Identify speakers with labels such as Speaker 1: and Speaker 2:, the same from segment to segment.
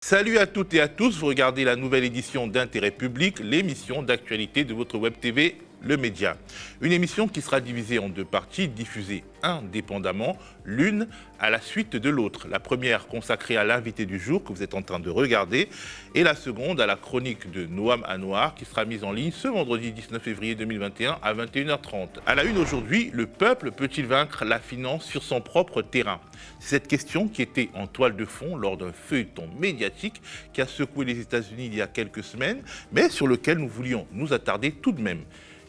Speaker 1: Salut à toutes et à tous, vous regardez la nouvelle édition d'Intérêt Public, l'émission d'actualité de votre web TV Le Média. Une émission qui sera divisée en deux parties, diffusée indépendamment, l'une à la suite de l'autre. La première consacrée à l'invité du jour que vous êtes en train de regarder et la seconde à la chronique de Noam Anouar qui sera mise en ligne ce vendredi 19 février 2021 à 21h30. À la une aujourd'hui, le peuple peut-il vaincre la finance sur son propre terrain? C'est cette question qui était en toile de fond lors d'un feuilleton médiatique qui a secoué les États-Unis il y a quelques semaines, mais sur lequel nous voulions nous attarder tout de même.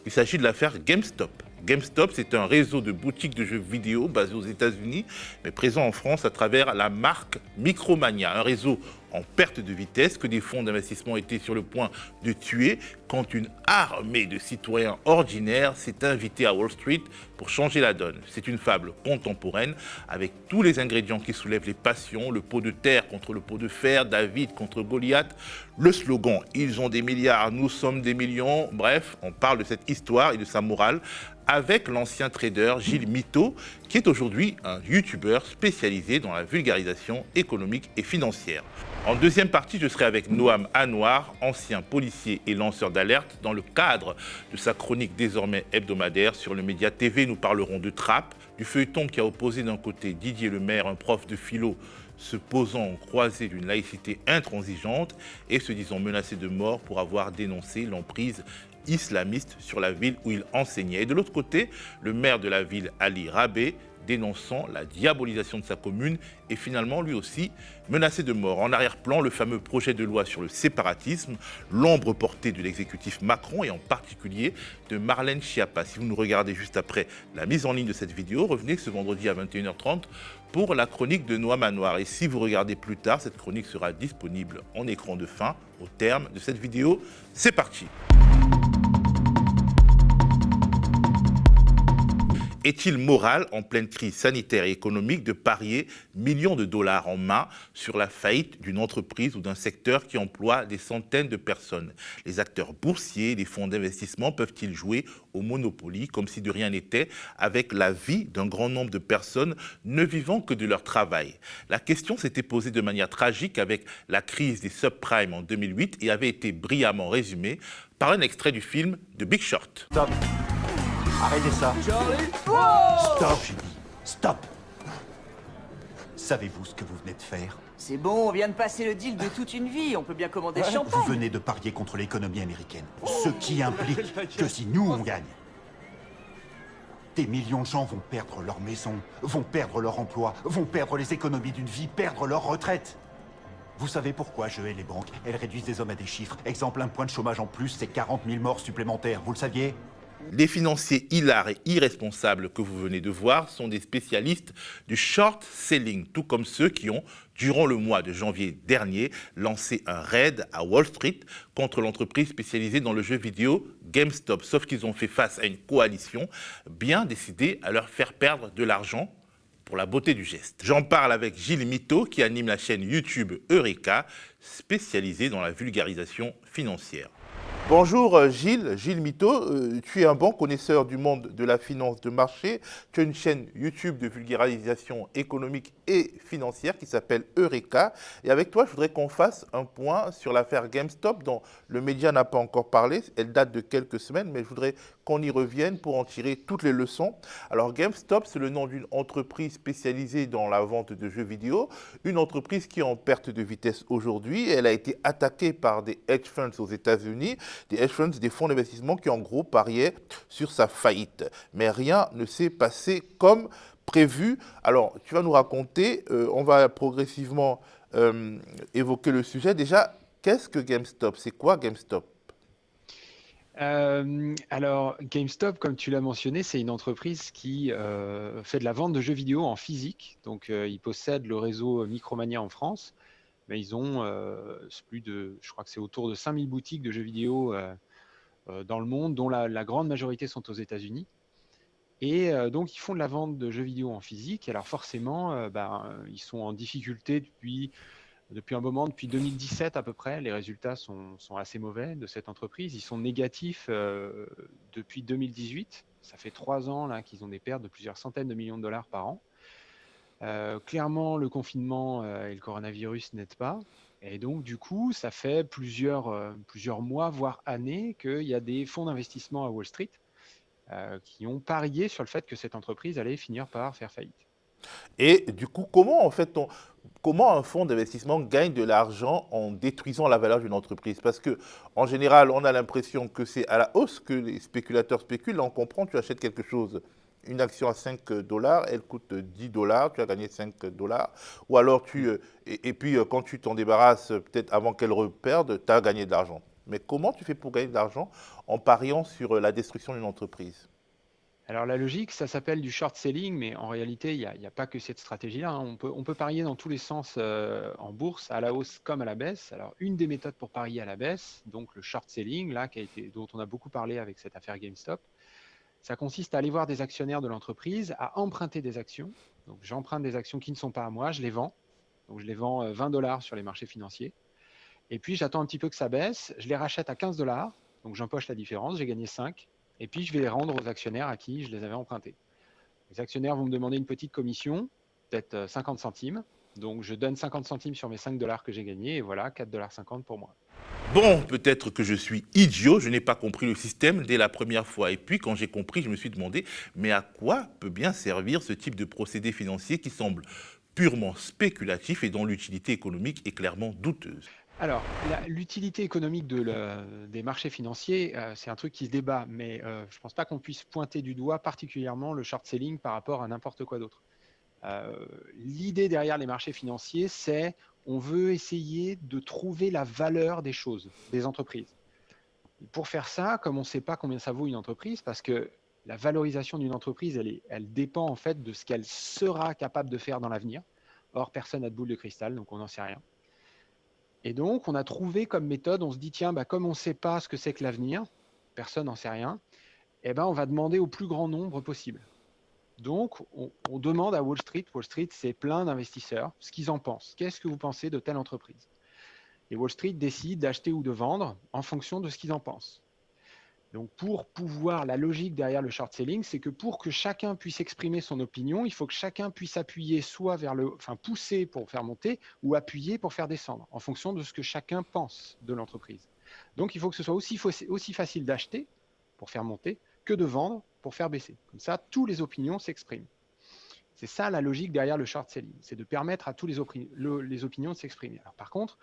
Speaker 1: Il s'agit de l'affaire GameStop. GameStop, c'est un réseau de boutiques de jeux vidéo basé aux États-Unis, mais présent en France à travers la marque Micromania, un réseau en perte de vitesse que des fonds d'investissement étaient sur le point de tuer quand une armée de citoyens ordinaires s'est invitée à Wall Street pour changer la donne. C'est une fable contemporaine avec tous les ingrédients qui soulèvent les passions, le pot de terre contre le pot de fer, David contre Goliath, le slogan « Ils ont des milliards, nous sommes des millions ». Bref, on parle de cette histoire et de sa morale avec l'ancien trader Gilles Mito, qui est aujourd'hui un youtubeur spécialisé dans la vulgarisation économique et financière. En deuxième partie, je serai avec Noam Anouar, ancien policier et lanceur d'alerte. Dans le cadre de sa chronique désormais hebdomadaire sur le Média TV, nous parlerons de trappe, du feuilleton qui a opposé d'un côté Didier Lemaire, un prof de philo se posant en croisée d'une laïcité intransigeante et se disant menacé de mort pour avoir dénoncé l'emprise islamiste sur la ville où il enseignait. Et de l'autre côté, le maire de la ville, Ali Rabé, dénonçant la diabolisation de sa commune et finalement lui aussi menacé de mort. En arrière-plan, le fameux projet de loi sur le séparatisme, l'ombre portée de l'exécutif Macron et en particulier de Marlène Schiappa. Si vous nous regardez juste après la mise en ligne de cette vidéo, revenez ce vendredi à 21h30 pour la chronique de Noam Anouar. Et si vous regardez plus tard, cette chronique sera disponible en écran de fin au terme de cette vidéo. C'est parti! Est-il moral, en pleine crise sanitaire et économique, de parier millions de dollars en main sur la faillite d'une entreprise ou d'un secteur qui emploie des centaines de personnes? Les acteurs boursiers, les fonds d'investissement peuvent-ils jouer au Monopoly comme si de rien n'était avec la vie d'un grand nombre de personnes ne vivant que de leur travail? La question s'était posée de manière tragique avec la crise des subprimes en 2008 et avait été brillamment résumée par un extrait du film The Big Short.
Speaker 2: Stop. Arrêtez ça.
Speaker 3: Charlie.
Speaker 2: Stop, j'ai dit. Stop. Savez-vous ce que vous venez de faire?
Speaker 3: C'est bon, on vient de passer le deal de toute une vie. On peut bien commander champagne.
Speaker 2: Vous venez de parier contre l'économie américaine. Ce qui implique que si nous, on gagne, des millions de gens vont perdre leur maison, vont perdre leur emploi, vont perdre les économies d'une vie, perdre leur retraite. Vous savez pourquoi je hais les banques? Elles réduisent des hommes à des chiffres. Exemple, un point de chômage en plus, c'est 40 000 morts supplémentaires. Vous le saviez?
Speaker 1: Les financiers hilars et irresponsables que vous venez de voir sont des spécialistes du short selling, tout comme ceux qui ont, durant le mois de janvier dernier, lancé un raid à Wall Street contre l'entreprise spécialisée dans le jeu vidéo GameStop. Sauf qu'ils ont fait face à une coalition bien décidée à leur faire perdre de l'argent pour la beauté du geste. J'en parle avec Gilles Mito qui anime la chaîne YouTube Eureka, spécialisée dans la vulgarisation financière. Bonjour Gilles Mito, tu es un bon connaisseur du monde de la finance de marché. Tu as une chaîne YouTube de vulgarisation économique et financière qui s'appelle Eureka. Et avec toi, je voudrais qu'on fasse un point sur l'affaire GameStop dont le média n'a pas encore parlé. Elle date de quelques semaines, mais je voudrais qu'on y revienne pour en tirer toutes les leçons. Alors GameStop, c'est le nom d'une entreprise spécialisée dans la vente de jeux vidéo, une entreprise qui est en perte de vitesse aujourd'hui. Elle a été attaquée par des hedge funds aux États-Unis, des hedge funds, des fonds d'investissement qui en gros pariaient sur sa faillite. Mais rien ne s'est passé comme prévu. Alors tu vas nous raconter, on va progressivement évoquer le sujet. Déjà, qu'est-ce que GameStop? C'est quoi GameStop?
Speaker 4: Alors, GameStop, comme tu l'as mentionné, c'est une entreprise qui fait de la vente de jeux vidéo en physique. Donc, ils possèdent le réseau Micromania en France, mais ils ont je crois que c'est autour de 5000 boutiques de jeux vidéo dans le monde, dont la grande majorité sont aux États-Unis. Et donc, ils font de la vente de jeux vidéo en physique. Alors, forcément, ils sont en difficulté depuis un moment, depuis 2017 à peu près. Les résultats sont assez mauvais de cette entreprise. Ils sont négatifs depuis 2018. Ça fait 3 ans là, qu'ils ont des pertes de plusieurs centaines de millions de dollars par an. Clairement, le confinement et le coronavirus n'aident pas. Et donc, du coup, ça fait plusieurs mois, voire années, qu'il y a des fonds d'investissement à Wall Street qui ont parié sur le fait que cette entreprise allait finir par faire faillite.
Speaker 1: Et du coup, comment en fait comment un fonds d'investissement gagne de l'argent en détruisant la valeur d'une entreprise? Parce que en général, on a l'impression que c'est à la hausse que les spéculateurs spéculent. Là, on comprend, tu achètes quelque chose, une action à 5 dollars, elle coûte 10 dollars, tu as gagné 5 dollars. Ou alors, et puis quand tu t'en débarrasses, peut-être avant qu'elle reperde, tu as gagné de l'argent. Mais comment tu fais pour gagner de l'argent en pariant sur la destruction d'une entreprise?
Speaker 4: Alors la logique, ça s'appelle du short selling, mais en réalité, il n'y a pas que cette stratégie-là, hein. On peut parier dans tous les sens en bourse, à la hausse comme à la baisse. Alors une des méthodes pour parier à la baisse, donc le short selling, là, dont on a beaucoup parlé avec cette affaire GameStop, ça consiste à aller voir des actionnaires de l'entreprise, à emprunter des actions. Donc j'emprunte des actions qui ne sont pas à moi, je les vends. Donc je les vends 20 dollars sur les marchés financiers. Et puis j'attends un petit peu que ça baisse, je les rachète à 15 dollars. Donc j'empoche la différence, j'ai gagné 5. Et puis je vais les rendre aux actionnaires à qui je les avais empruntés. Les actionnaires vont me demander une petite commission, peut-être 50 centimes. Donc je donne 50 centimes sur mes 5 dollars que j'ai gagnés. Et voilà, 4,50 $ pour moi.
Speaker 1: Bon, peut-être que je suis idiot, je n'ai pas compris le système dès la première fois. Et puis, quand j'ai compris, je me suis demandé, mais à quoi peut bien servir ce type de procédé financier qui semble purement spéculatif et dont l'utilité économique est clairement douteuse?
Speaker 4: Alors, l'utilité économique des marchés financiers, c'est un truc qui se débat, mais je ne pense pas qu'on puisse pointer du doigt particulièrement le short selling par rapport à n'importe quoi d'autre. L'idée derrière les marchés financiers, c'est on veut essayer de trouver la valeur des choses, des entreprises. Et pour faire ça, comme on ne sait pas combien ça vaut une entreprise, parce que la valorisation d'une entreprise, elle dépend en fait de ce qu'elle sera capable de faire dans l'avenir. Or, personne n'a de boule de cristal, donc on n'en sait rien. Et donc, on a trouvé comme méthode, on se dit, tiens, comme on ne sait pas ce que c'est que l'avenir, personne n'en sait rien, eh ben, on va demander au plus grand nombre possible. Donc, on demande à Wall Street, c'est plein d'investisseurs, ce qu'ils en pensent. Qu'est-ce que vous pensez de telle entreprise? Et Wall Street décide d'acheter ou de vendre en fonction de ce qu'ils en pensent. Donc, pour pouvoir, la logique derrière le short selling, c'est que pour que chacun puisse exprimer son opinion, il faut que chacun puisse appuyer soit pousser pour faire monter ou appuyer pour faire descendre, en fonction de ce que chacun pense de l'entreprise. Donc, il faut que ce soit aussi facile d'acheter pour faire monter que de vendre pour faire baisser. Comme ça, toutes les opinions s'expriment. C'est ça la logique derrière le short selling, c'est de permettre à toutes les opinions de s'exprimer. Alors, par contre,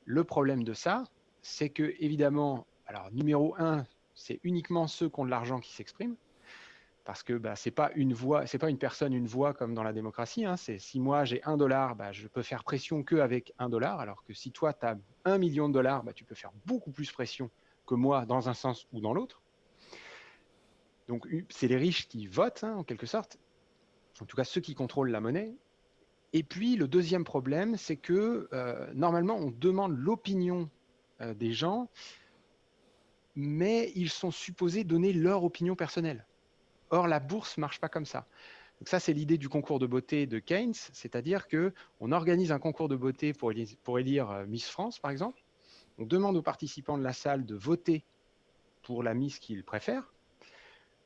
Speaker 4: le problème de ça, c'est que, évidemment, alors numéro 1, c'est uniquement ceux qui ont de l'argent qui s'expriment, parce que c'est pas une voix, c'est pas une personne, une voix comme dans la démocratie. Hein. C'est si moi j'ai 1 dollar, je peux faire pression qu'avec 1 dollar, alors que si toi tu as 1 million de dollars, tu peux faire beaucoup plus pression que moi dans un sens ou dans l'autre. Donc c'est les riches qui votent, hein, en quelque sorte, en tout cas ceux qui contrôlent la monnaie. Et puis le deuxième problème, c'est que normalement on demande l'opinion des gens, mais ils sont supposés donner leur opinion personnelle. Or, la bourse ne marche pas comme ça. Donc ça, c'est l'idée du concours de beauté de Keynes, c'est-à-dire qu'on organise un concours de beauté pour élire Miss France, par exemple. On demande aux participants de la salle de voter pour la Miss qu'ils préfèrent,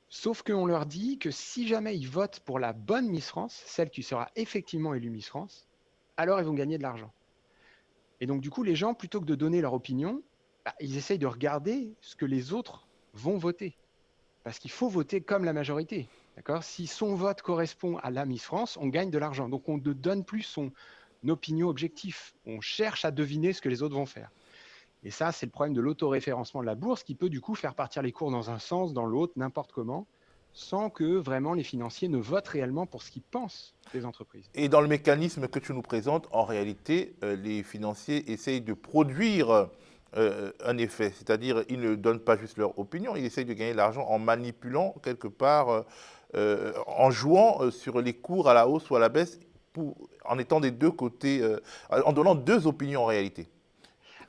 Speaker 4: sauf qu'on leur dit que si jamais ils votent pour la bonne Miss France, celle qui sera effectivement élue Miss France, alors ils vont gagner de l'argent. Et donc, du coup, les gens, plutôt que de donner leur opinion, ils essayent de regarder ce que les autres vont voter. Parce qu'il faut voter comme la majorité. D'accord ? Si son vote correspond à la Miss France, on gagne de l'argent. Donc, on ne donne plus son opinion objective. On cherche à deviner ce que les autres vont faire. Et ça, c'est le problème de l'autoréférencement de la bourse qui peut du coup faire partir les cours dans un sens, dans l'autre, n'importe comment, sans que vraiment les financiers ne votent réellement pour ce qu'ils pensent des entreprises.
Speaker 1: Et dans le mécanisme que tu nous présentes, en réalité, les financiers essayent de produire un effet. C'est-à-dire, ils ne donnent pas juste leur opinion, ils essayent de gagner de l'argent en manipulant quelque part, en jouant sur les cours à la hausse ou à la baisse, en étant des deux côtés, en donnant deux opinions en réalité.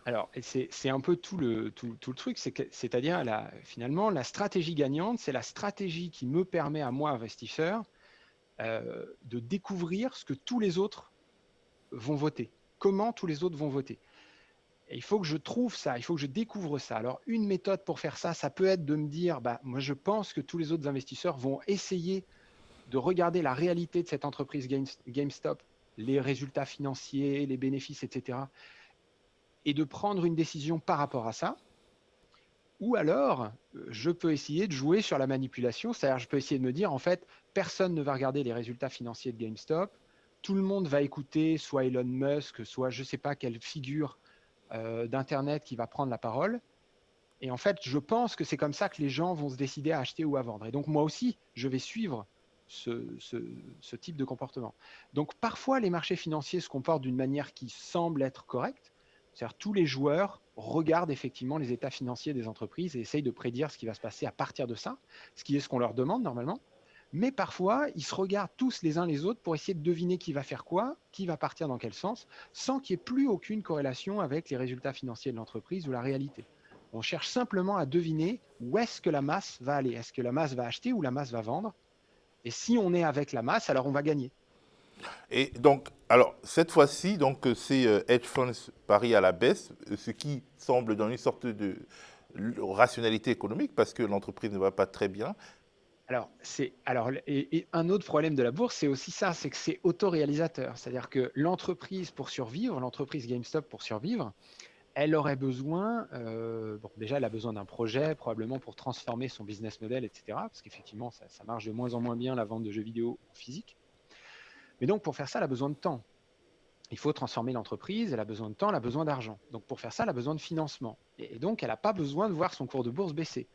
Speaker 4: Alors, c'est un peu tout le truc, c'est-à-dire finalement, la stratégie gagnante, c'est la stratégie qui me permet à moi, investisseur, de découvrir ce que tous les autres vont voter, comment tous les autres vont voter. Et il faut que je trouve ça, il faut que je découvre ça. Alors, une méthode pour faire ça, ça peut être de me dire, moi je pense que tous les autres investisseurs vont essayer de regarder la réalité de cette entreprise GameStop, les résultats financiers, les bénéfices, etc., et de prendre une décision par rapport à ça. Ou alors, je peux essayer de jouer sur la manipulation, c'est-à-dire je peux essayer de me dire, en fait, personne ne va regarder les résultats financiers de GameStop, tout le monde va écouter soit Elon Musk, soit je ne sais pas quelle figure d'Internet qui va prendre la parole. Et en fait, je pense que c'est comme ça que les gens vont se décider à acheter ou à vendre. Et donc, moi aussi, je vais suivre ce type de comportement. Donc, parfois, les marchés financiers se comportent d'une manière qui semble être correcte. C'est-à-dire tous les joueurs regardent effectivement les états financiers des entreprises et essayent de prédire ce qui va se passer à partir de ça, ce qui est ce qu'on leur demande normalement. Mais parfois, ils se regardent tous les uns les autres pour essayer de deviner qui va faire quoi, qui va partir dans quel sens, sans qu'il n'y ait plus aucune corrélation avec les résultats financiers de l'entreprise ou la réalité. On cherche simplement à deviner où est-ce que la masse va aller. Est-ce que la masse va acheter ou la masse va vendre? Et si on est avec la masse, alors on va gagner.
Speaker 1: Et donc, alors, cette fois-ci, donc, ces hedge funds parient à la baisse, ce qui semble dans une sorte de rationalité économique parce que l'entreprise ne va pas très bien.
Speaker 4: Et un autre problème de la bourse, c'est aussi ça, c'est que c'est autoréalisateur. C'est-à-dire que l'entreprise pour survivre, l'entreprise GameStop pour survivre, elle aurait besoin, déjà elle a besoin d'un projet, probablement pour transformer son business model, etc. Parce qu'effectivement, ça marche de moins en moins bien la vente de jeux vidéo en physique. Mais donc pour faire ça, elle a besoin de temps. Il faut transformer l'entreprise, elle a besoin de temps, elle a besoin d'argent. Donc pour faire ça, elle a besoin de financement. Et donc elle n'a pas besoin de voir son cours de bourse baisser.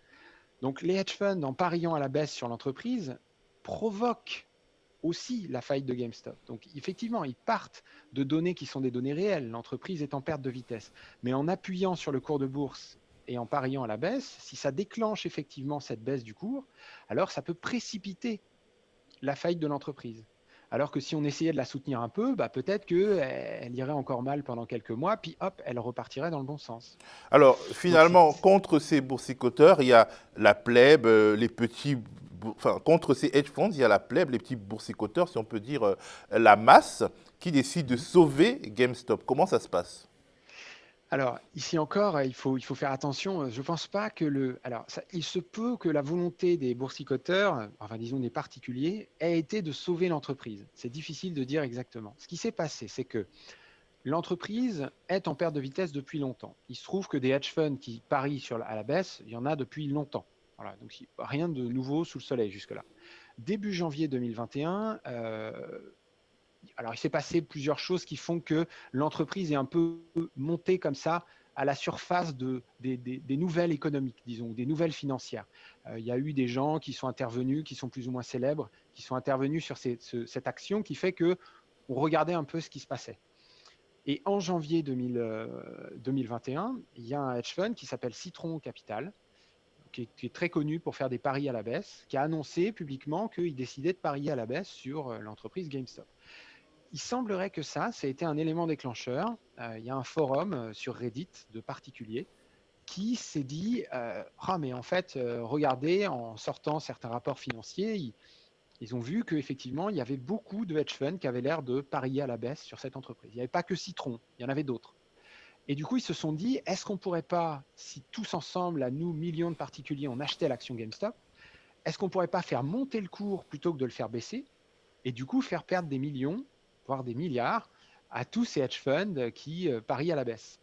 Speaker 4: Donc les hedge funds, en pariant à la baisse sur l'entreprise, provoquent aussi la faillite de GameStop. Donc effectivement, ils partent de données qui sont des données réelles. L'entreprise est en perte de vitesse. Mais en appuyant sur le cours de bourse et en pariant à la baisse, si ça déclenche effectivement cette baisse du cours, alors ça peut précipiter la faillite de l'entreprise. Alors que si on essayait de la soutenir un peu, peut-être qu'elle irait encore mal pendant quelques mois, puis hop, elle repartirait dans le bon sens.
Speaker 1: Alors,
Speaker 4: Donc,
Speaker 1: finalement, contre ces boursicoteurs, il y a la plèbe, les petits. Enfin, contre ces hedge funds, il y a la plèbe, les petits boursicoteurs, si on peut dire la masse, qui décide de sauver GameStop. Comment ça se passe?
Speaker 4: Alors, ici encore, il faut faire attention. Je ne pense pas que il se peut que la volonté des boursicoteurs, enfin disons des particuliers, ait été de sauver l'entreprise. C'est difficile de dire exactement. Ce qui s'est passé, c'est que l'entreprise est en perte de vitesse depuis longtemps. Il se trouve que des hedge funds qui parient à la baisse, il y en a depuis longtemps. Voilà, donc rien de nouveau sous le soleil jusque-là. Début janvier 2021, alors il s'est passé plusieurs choses qui font que l'entreprise est un peu montée comme ça à la surface des nouvelles économiques, disons, des nouvelles financières. Il y a eu des gens qui sont intervenus, qui sont plus ou moins célèbres, qui sont intervenus sur cette action qui fait qu'on regardait un peu ce qui se passait. Et en janvier 2021, il y a un hedge fund qui s'appelle Citron Capital, qui est très connu pour faire des paris à la baisse, qui a annoncé publiquement qu'il décidait de parier à la baisse sur l'entreprise GameStop. Il semblerait que ça a été un élément déclencheur. Il y a un forum sur Reddit de particuliers qui s'est dit mais en fait, regardez, en sortant certains rapports financiers, ils ont vu qu'effectivement, il y avait beaucoup de hedge funds qui avaient l'air de parier à la baisse sur cette entreprise. Il n'y avait pas que Citron, il y en avait d'autres. Et du coup, ils se sont dit, est-ce qu'on ne pourrait pas, si tous ensemble, à nous, millions de particuliers, on achetait l'action GameStop, est-ce qu'on ne pourrait pas faire monter le cours plutôt que de le faire baisser et du coup faire perdre des millions, voire des milliards, à tous ces hedge funds qui parient à la baisse?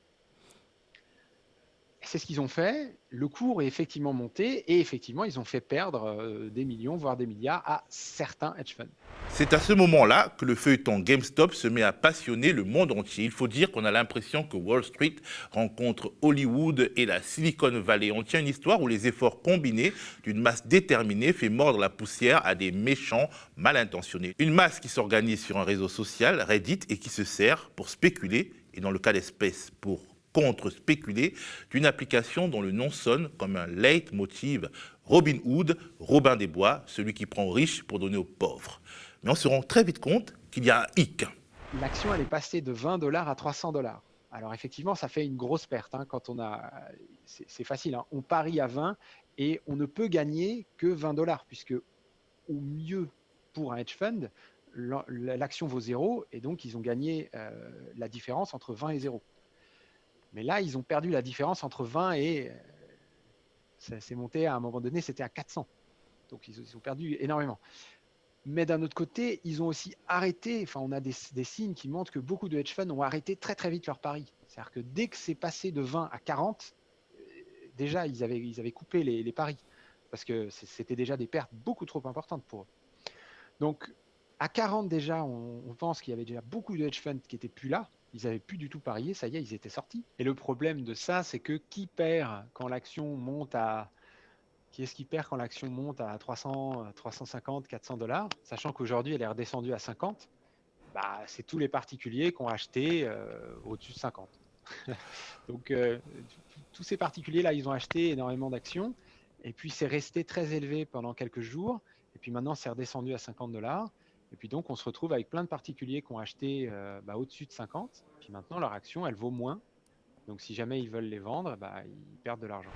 Speaker 4: C'est ce qu'ils ont fait. Le cours est effectivement monté et effectivement, ils ont fait perdre des millions, voire des milliards à certains hedge funds.
Speaker 1: C'est à ce moment-là que le feuilleton GameStop se met à passionner le monde entier. Il faut dire qu'on a l'impression que Wall Street rencontre Hollywood et la Silicon Valley. On tient une histoire où les efforts combinés d'une masse déterminée fait mordre la poussière à des méchants mal intentionnés. Une masse qui s'organise sur un réseau social, Reddit, et qui se sert pour spéculer, et dans le cas d'espèce pour contre-spéculer, d'une application dont le nom sonne comme un leitmotiv. Robin Hood, Robin des Bois, celui qui prend aux riches pour donner aux pauvres. Mais on se rend très vite compte qu'il y a un hic.
Speaker 4: L'action, elle est passée de $20 à $300. Alors effectivement, ça fait une grosse perte. Quand c'est facile. On parie à 20 et on ne peut gagner que $20, puisque au mieux, pour un hedge fund, l'action vaut 0 et donc ils ont gagné la différence entre 20 et 0. Mais là, ils ont perdu la différence entre 20 et ça s'est monté à un moment donné, c'était à 400. Donc ils ont perdu énormément. Mais d'un autre côté, ils ont aussi arrêté, on a des signes qui montrent que beaucoup de hedge funds ont arrêté très très vite leur pari. C'est-à-dire que dès que c'est passé de 20 à 40, déjà, ils avaient coupé les paris, parce que c'était déjà des pertes beaucoup trop importantes pour eux. Donc, à 40 déjà, on pense qu'il y avait déjà beaucoup de hedge funds qui n'étaient plus là. Ils n'avaient plus du tout parié, ça y est, ils étaient sortis. Et le problème de ça, c'est que qui perd quand l'action monte à... Qui est-ce qui perd quand l'action monte à 300, 350, 400 $, sachant qu'aujourd'hui, elle est redescendue à 50? Bah, c'est tous les particuliers qui ont acheté au-dessus de 50. Donc, tous ces particuliers-là, ils ont acheté énormément d'actions. Et puis, c'est resté très élevé pendant quelques jours. Et puis maintenant, c'est redescendu à 50 $. Et puis donc, on se retrouve avec plein de particuliers qui ont acheté au-dessus de 50. Puis maintenant, leur action, elle vaut moins. Donc, si jamais ils veulent les vendre, ils perdent de l'argent.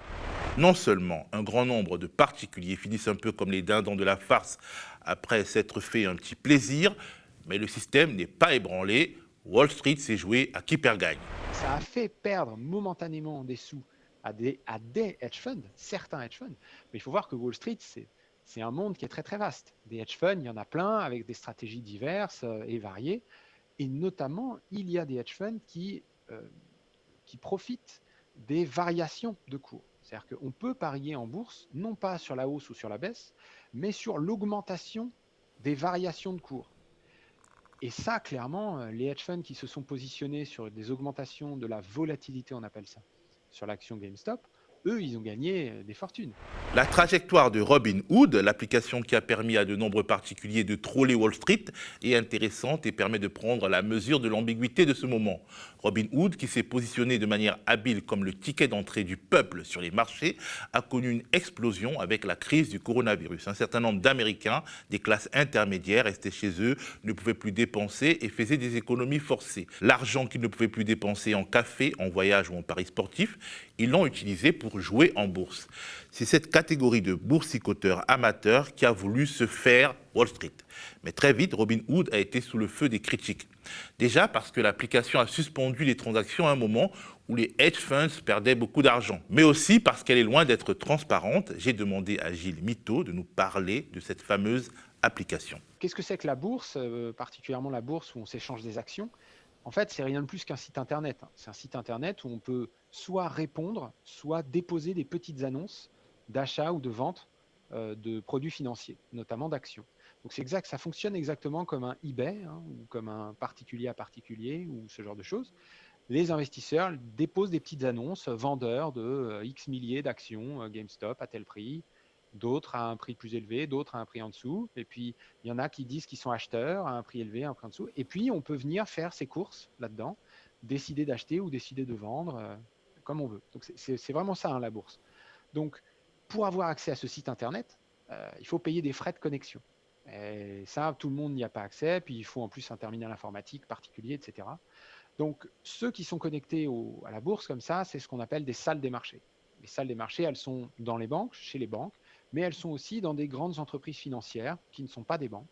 Speaker 1: Non seulement un grand nombre de particuliers finissent un peu comme les dindons de la farce après s'être fait un petit plaisir, mais le système n'est pas ébranlé. Wall Street s'est joué à qui perd gagne.
Speaker 4: Ça a fait perdre momentanément des sous à des hedge funds, certains hedge funds. Mais il faut voir que Wall Street, c'est un monde qui est très très vaste. Des hedge funds, il y en a plein avec des stratégies diverses et variées. Et notamment, il y a des hedge funds qui profitent des variations de cours. C'est-à-dire qu'on peut parier en bourse, non pas sur la hausse ou sur la baisse, mais sur l'augmentation des variations de cours. Et ça, clairement, les hedge funds qui se sont positionnés sur des augmentations de la volatilité, on appelle ça, sur l'action GameStop, eux, ils ont gagné des fortunes.
Speaker 1: La trajectoire de Robinhood, l'application qui a permis à de nombreux particuliers de troller Wall Street, est intéressante et permet de prendre la mesure de l'ambiguïté de ce moment. Robinhood, qui s'est positionné de manière habile comme le ticket d'entrée du peuple sur les marchés, a connu une explosion avec la crise du coronavirus. Un certain nombre d'Américains, des classes intermédiaires, restaient chez eux, ne pouvaient plus dépenser et faisaient des économies forcées. L'argent qu'ils ne pouvaient plus dépenser en café, en voyage ou en paris sportifs, ils l'ont utilisé pour jouer en bourse. C'est cette catégorie de boursicoteurs amateurs qui a voulu se faire Wall Street. Mais très vite, Robinhood a été sous le feu des critiques. Déjà parce que l'application a suspendu les transactions à un moment où les hedge funds perdaient beaucoup d'argent. Mais aussi parce qu'elle est loin d'être transparente. J'ai demandé à Gilles Miteau de nous parler de cette fameuse application.
Speaker 4: Qu'est-ce que c'est que la bourse, particulièrement la bourse où on s'échange des actions? En fait, c'est rien de plus qu'un site internet. C'est un site internet où on peut soit répondre, soit déposer des petites annonces d'achat ou de vente de produits financiers, notamment d'actions. Donc ça fonctionne exactement comme un eBay ou comme un particulier à particulier ou ce genre de choses. Les investisseurs déposent des petites annonces, vendeurs de X milliers d'actions GameStop à tel prix, d'autres à un prix plus élevé, d'autres à un prix en dessous. Et puis, il y en a qui disent qu'ils sont acheteurs à un prix élevé, à un prix en dessous. Et puis, on peut venir faire ses courses là-dedans, décider d'acheter ou décider de vendre comme on veut. Donc, c'est vraiment ça, la bourse. Donc, pour avoir accès à ce site internet, il faut payer des frais de connexion. Et ça, tout le monde n'y a pas accès. Puis, il faut en plus un terminal informatique particulier, etc. Donc, ceux qui sont connectés à la bourse comme ça, c'est ce qu'on appelle des salles des marchés. Les salles des marchés, elles sont dans les banques, chez les banques, mais elles sont aussi dans des grandes entreprises financières qui ne sont pas des banques,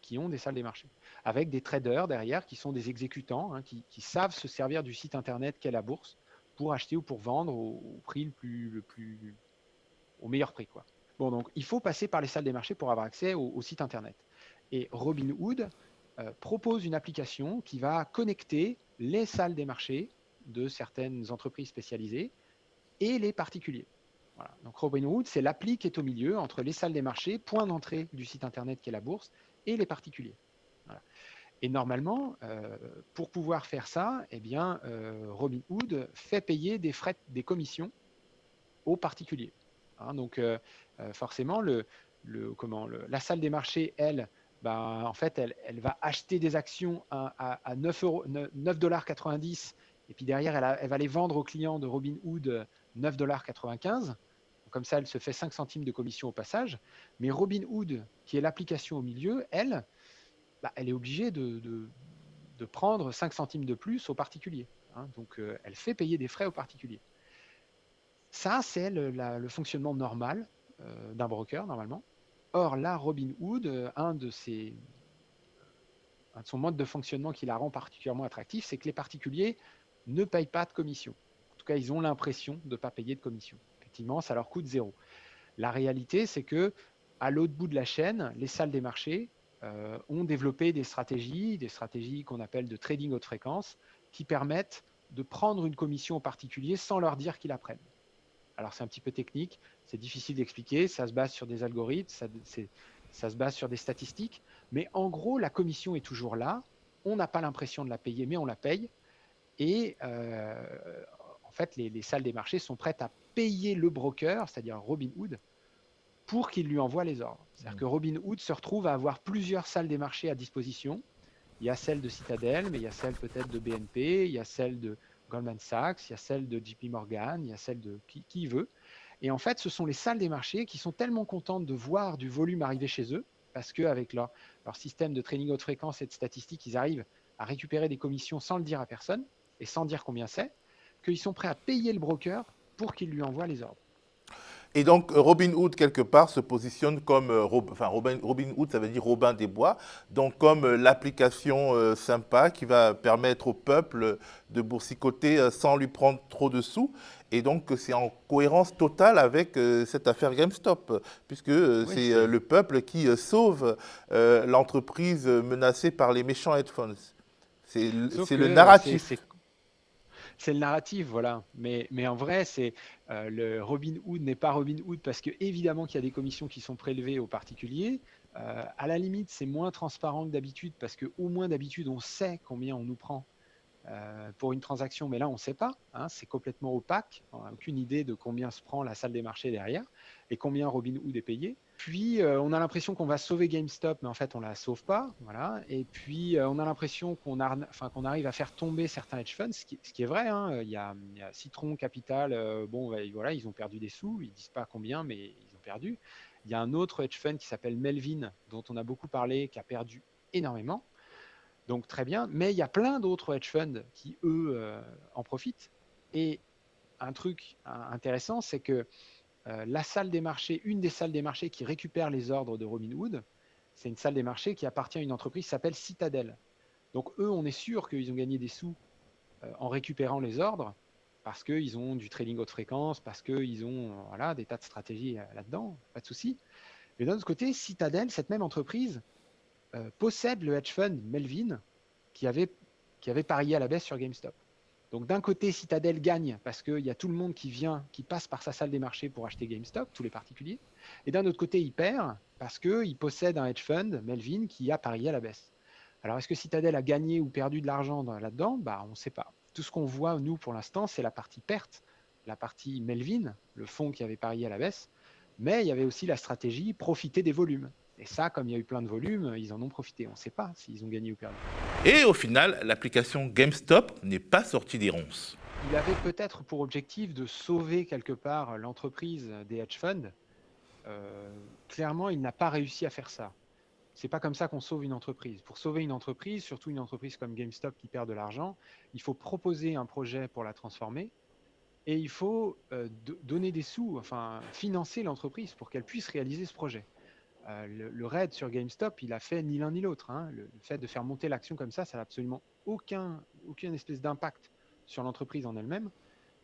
Speaker 4: qui ont des salles des marchés, avec des traders derrière qui sont des exécutants, qui savent se servir du site internet qu'est la bourse pour acheter ou pour vendre au prix au meilleur prix, quoi. Bon, donc il faut passer par les salles des marchés pour avoir accès au site internet. Et Robinhood propose une application qui va connecter les salles des marchés de certaines entreprises spécialisées et les particuliers. Voilà. Donc Robinhood, c'est l'appli qui est au milieu entre les salles des marchés, point d'entrée du site internet qui est la bourse, et les particuliers. Voilà. Et normalement, pour pouvoir faire ça, Robinhood fait payer des frais, des commissions aux particuliers. Donc forcément, la salle des marchés, elle, en fait, elle va acheter des actions à 9,90 $, et puis derrière, elle va les vendre aux clients de Robinhood 9,95 $. Comme ça, elle se fait 5 centimes de commission au passage. Mais Robinhood, qui est l'application au milieu, elle est obligée de prendre 5 centimes de plus aux particuliers. Donc, elle fait payer des frais aux particuliers. Ça, c'est le fonctionnement normal d'un broker, normalement. Or, là, Robinhood, un de son mode de fonctionnement qui la rend particulièrement attractif, c'est que les particuliers ne payent pas de commission. En tout cas, ils ont l'impression de ne pas payer de commission. Effectivement, ça leur coûte zéro. La réalité, c'est que à l'autre bout de la chaîne, les salles des marchés ont développé des stratégies qu'on appelle de trading haute fréquence, qui permettent de prendre une commission aux particuliers sans leur dire qu'ils la prennent. Alors c'est un petit peu technique, c'est difficile d'expliquer, ça se base sur des algorithmes, ça se base sur des statistiques, mais en gros, la commission est toujours là, on n'a pas l'impression de la payer, mais on la paye, et en fait, les salles des marchés sont prêtes à payer le broker, c'est-à-dire Robinhood, pour qu'il lui envoie les ordres. C'est-à-dire que Robinhood se retrouve à avoir plusieurs salles des marchés à disposition. Il y a celle de Citadel, mais il y a celle peut-être de BNP, il y a celle de Goldman Sachs, il y a celle de JP Morgan, il y a celle de qui veut. Et en fait, ce sont les salles des marchés qui sont tellement contentes de voir du volume arriver chez eux, parce qu'avec leur système de trading haute fréquence et de statistiques, ils arrivent à récupérer des commissions sans le dire à personne et sans dire combien c'est, qu'ils sont prêts à payer le broker pour qu'il lui envoie les ordres.
Speaker 1: Et donc, Robinhood, quelque part, se positionne comme, Robinhood, ça veut dire Robin des Bois, donc comme l'application sympa qui va permettre au peuple de boursicoter sans lui prendre trop de sous. Et donc, c'est en cohérence totale avec cette affaire GameStop, puisque c'est le peuple qui sauve l'entreprise menacée par les méchants hedge funds. C'est le narratif.
Speaker 4: C'est le narratif, voilà. Mais en vrai, le Robinhood n'est pas Robinhood parce que évidemment qu'il y a des commissions qui sont prélevées aux particuliers. À la limite, c'est moins transparent que d'habitude parce qu'au moins d'habitude, on sait combien on nous prend pour une transaction, mais là, on ne sait pas. Hein, c'est complètement opaque. On n'a aucune idée de combien se prend la salle des marchés derrière et combien Robinhood est payé. Puis, on a l'impression qu'on va sauver GameStop, mais en fait, on ne la sauve pas. Voilà. Et puis, on a l'impression qu'on arrive à faire tomber certains hedge funds, ce qui est vrai. Hein. Il y a Citron Capital, voilà, ils ont perdu des sous. Ils ne disent pas combien, mais ils ont perdu. Il y a un autre hedge fund qui s'appelle Melvin, dont on a beaucoup parlé, qui a perdu énormément. Donc, très bien. Mais il y a plein d'autres hedge funds qui, eux, en profitent. Et un truc intéressant, c'est que la salle des marchés, une des salles des marchés qui récupère les ordres de Robinhood, c'est une salle des marchés qui appartient à une entreprise qui s'appelle Citadel. Donc eux, on est sûr qu'ils ont gagné des sous en récupérant les ordres parce qu'ils ont du trading haute fréquence, parce qu'ils ont des tas de stratégies là-dedans, pas de souci. Mais d'un autre côté, Citadel, cette même entreprise, possède le hedge fund Melvin qui avait parié à la baisse sur GameStop. Donc d'un côté, Citadel gagne parce qu'il y a tout le monde qui passe par sa salle des marchés pour acheter GameStop, tous les particuliers. Et d'un autre côté, il perd parce qu'il possède un hedge fund, Melvin, qui a parié à la baisse. Alors est-ce que Citadel a gagné ou perdu de l'argent là-dedans ? On ne sait pas. Tout ce qu'on voit, nous, pour l'instant, c'est la partie perte, la partie Melvin, le fonds qui avait parié à la baisse. Mais il y avait aussi la stratégie profiter des volumes. Et ça, comme il y a eu plein de volumes, ils en ont profité. On ne sait pas s'ils ont gagné ou perdu.
Speaker 1: Et au final, l'application GameStop n'est pas sortie des ronces.
Speaker 4: Il avait peut-être pour objectif de sauver quelque part l'entreprise des hedge funds. Clairement, il n'a pas réussi à faire ça. C'est pas comme ça qu'on sauve une entreprise. Pour sauver une entreprise, surtout une entreprise comme GameStop qui perd de l'argent, il faut proposer un projet pour la transformer et il faut donner des sous, enfin financer l'entreprise pour qu'elle puisse réaliser ce projet. Le raid sur GameStop, il a fait ni l'un ni l'autre. Hein. Le fait de faire monter l'action comme ça n'a absolument aucune espèce d'impact sur l'entreprise en elle-même,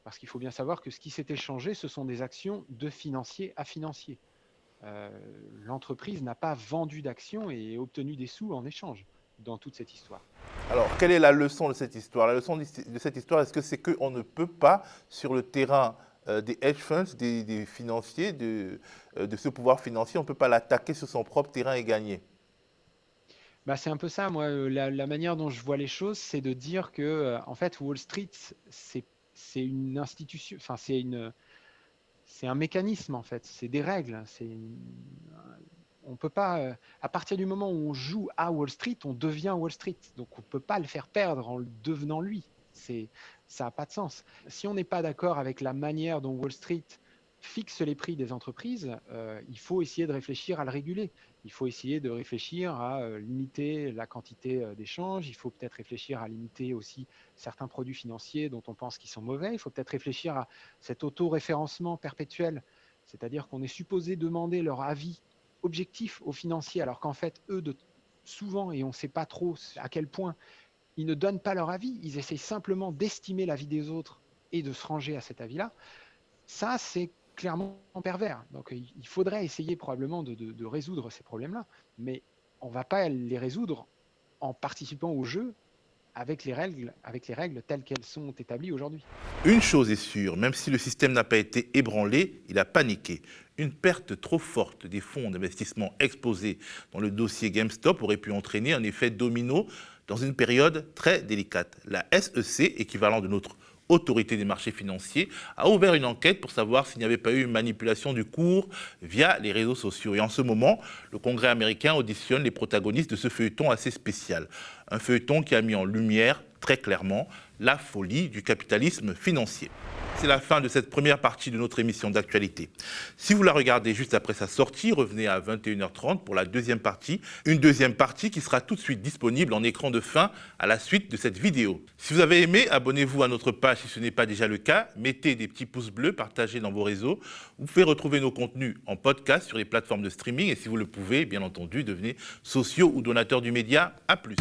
Speaker 4: parce qu'il faut bien savoir que ce qui s'est échangé, ce sont des actions de financier à financier. L'entreprise n'a pas vendu d'actions et obtenu des sous en échange dans toute cette histoire.
Speaker 1: Alors, quelle est la leçon de cette histoire ? La leçon de cette histoire, est-ce que c'est qu'on ne peut pas, sur le terrain des hedge funds, des financiers, de ce pouvoir financier, on ne peut pas l'attaquer sur son propre terrain et gagner ?
Speaker 4: C'est un peu ça, moi, la manière dont je vois les choses, c'est de dire que, en fait, Wall Street, c'est une institution, enfin, c'est un mécanisme, en fait, c'est des règles. On peut pas, à partir du moment où on joue à Wall Street, on devient Wall Street. Donc, on ne peut pas le faire perdre en le devenant lui. Ça n'a pas de sens. Si on n'est pas d'accord avec la manière dont Wall Street fixe les prix des entreprises, il faut essayer de réfléchir à le réguler. Il faut essayer de réfléchir à limiter la quantité d'échanges. Il faut peut-être réfléchir à limiter aussi certains produits financiers dont on pense qu'ils sont mauvais. Il faut peut-être réfléchir à cet auto-référencement perpétuel, c'est-à-dire qu'on est supposé demander leur avis objectif aux financiers, alors qu'en fait, eux, souvent, et on ne sait pas trop à quel point, ils ne donnent pas leur avis. Ils essayent simplement d'estimer l'avis des autres et de se ranger à cet avis-là. Ça, c'est clairement pervers. Donc, il faudrait essayer probablement de résoudre ces problèmes-là, mais on ne va pas les résoudre en participant au jeu avec les règles telles qu'elles sont établies aujourd'hui.
Speaker 1: Une chose est sûre, même si le système n'a pas été ébranlé, il a paniqué. Une perte trop forte des fonds d'investissement exposés dans le dossier GameStop aurait pu entraîner un effet domino dans une période très délicate. La SEC, équivalent de notre autorité des marchés financiers, a ouvert une enquête pour savoir s'il n'y avait pas eu une manipulation du cours via les réseaux sociaux. Et en ce moment, le Congrès américain auditionne les protagonistes de ce feuilleton assez spécial. Un feuilleton qui a mis en lumière très clairement la folie du capitalisme financier. C'est la fin de cette première partie de notre émission d'actualité. Si vous la regardez juste après sa sortie, revenez à 21h30 pour la deuxième partie. Une deuxième partie qui sera tout de suite disponible en écran de fin à la suite de cette vidéo. Si vous avez aimé, abonnez-vous à notre page si ce n'est pas déjà le cas. Mettez des petits pouces bleus, partagez dans vos réseaux. Vous pouvez retrouver nos contenus en podcast sur les plateformes de streaming. Et si vous le pouvez, bien entendu, devenez sociaux ou donateurs du média. À plus.